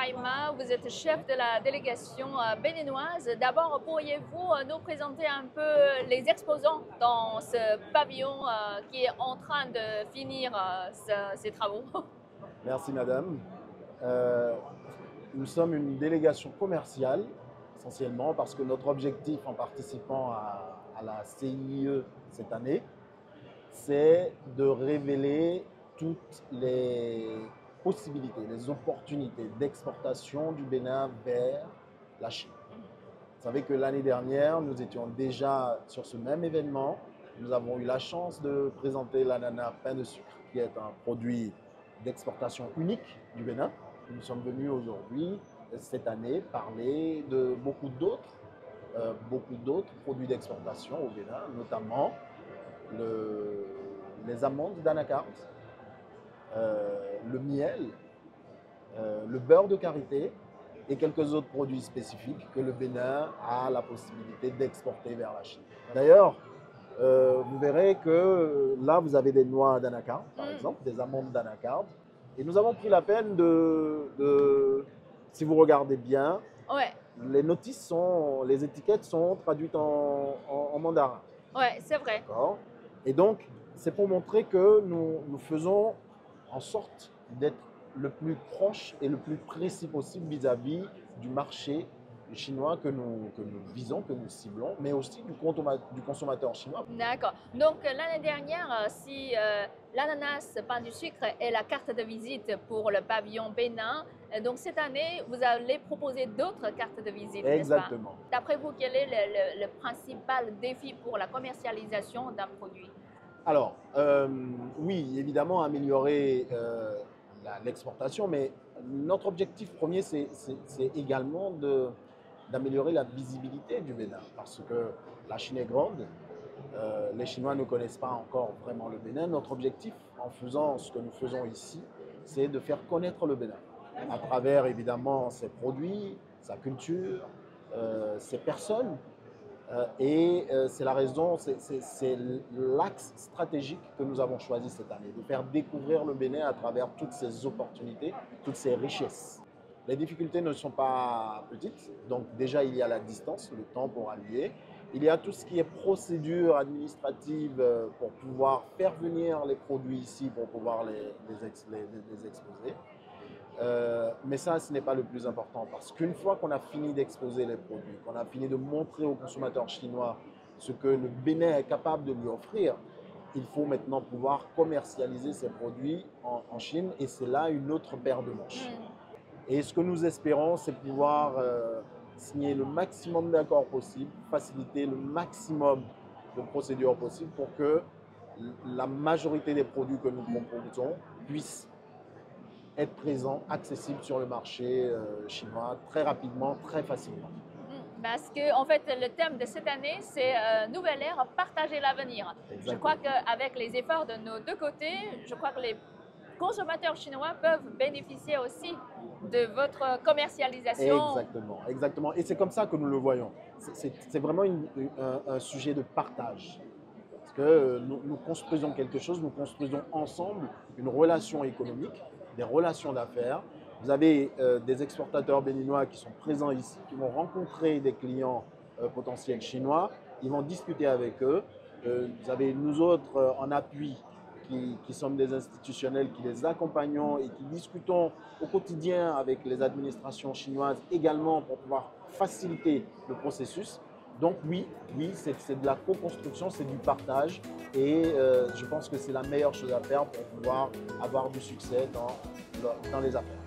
Faima, vous êtes chef de la délégation béninoise. D'abord, pourriez-vous nous présenter un peu les exposants dans ce pavillon qui est en train de finir ses travaux? Merci madame. Euh, Nous sommes une délégation commerciale essentiellement parce que notre objectif en participant à la CIE cette année, c'est de révéler toutes les possibilités, les opportunités d'exportation du Bénin vers la Chine. Vous savez que l'année dernière, nous étions déjà sur ce même événement. Nous avons eu la chance de présenter l'ananas pain de sucre, qui est un produit d'exportation unique du Bénin. Nous sommes venus aujourd'hui, cette année, parler de beaucoup d'autres produits d'exportation au Bénin, notamment les amandes d'anacarde, le miel, le beurre de karité et quelques autres produits spécifiques que le Bénin a la possibilité d'exporter vers la Chine. D'ailleurs, vous verrez que là, vous avez des noix d'anacarde, par exemple, des amandes d'anacarde. Et nous avons pris la peine si vous regardez bien, Ouais. les notices les étiquettes sont traduites en mandarin. Ouais, c'est vrai. Et donc, c'est pour montrer que nous faisons en sorte d'être le plus proche et le plus précis possible vis-à-vis du marché chinois que nous visons, que nous ciblons, mais aussi du consommateur chinois. D'accord. Donc l'année dernière, si l'ananas pain du sucre est la carte de visite pour le pavillon Bénin, donc cette année, vous allez proposer d'autres cartes de visite, n'est-ce pas? Exactement. D'après vous, quel est le principal défi pour la commercialisation d'un produit? Alors, oui, évidemment, améliorer l'exportation, mais notre objectif premier, c'est également d'améliorer la visibilité du Bénin, parce que la Chine est grande, les Chinois ne connaissent pas encore vraiment le Bénin. Notre objectif, en faisant ce que nous faisons ici, c'est de faire connaître le Bénin, à travers évidemment ses produits, sa culture, ses personnes. C'est la raison, c'est l'axe stratégique que nous avons choisi cette année, de faire découvrir le Bénin à travers toutes ces opportunités, toutes ces richesses. Les difficultés ne sont pas petites, donc déjà il y a la distance, le temps pour allier. Il y a tout ce qui est procédure administrative pour pouvoir faire venir les produits ici, pour pouvoir les exposer. Mais ça, ce n'est pas le plus important parce qu'une fois qu'on a fini d'exposer les produits, qu'on a fini de montrer aux consommateurs chinois ce que le Bénin est capable de lui offrir, il faut maintenant pouvoir commercialiser ces produits en Chine et c'est là une autre paire de manches. Et ce que nous espérons, c'est pouvoir signer le maximum d'accords possibles, faciliter le maximum de procédures possibles pour que la majorité des produits que nous proposons puissent être présents, accessibles sur le marché chinois très rapidement, très facilement. Parce que, en fait, le thème de cette année, c'est Nouvelle ère, partager l'avenir. Je crois qu'avec les efforts de nos deux côtés, je crois que les consommateurs chinois peuvent bénéficier aussi de votre commercialisation. Exactement, exactement. Et c'est comme ça que nous le voyons. C'est vraiment un sujet de partage. Parce que nous construisons quelque chose, nous construisons ensemble une relation économique, des relations d'affaires. Vous avez des exportateurs béninois qui sont présents ici, qui vont rencontrer des clients potentiels chinois, ils vont discuter avec eux. Vous avez nous autres en appui qui sommes des institutionnels, qui les accompagnons et qui discutons au quotidien avec les administrations chinoises également pour pouvoir faciliter le processus. Donc oui, c'est de la co-construction, c'est du partage et je pense que c'est la meilleure chose à faire pour pouvoir avoir du succès dans les affaires.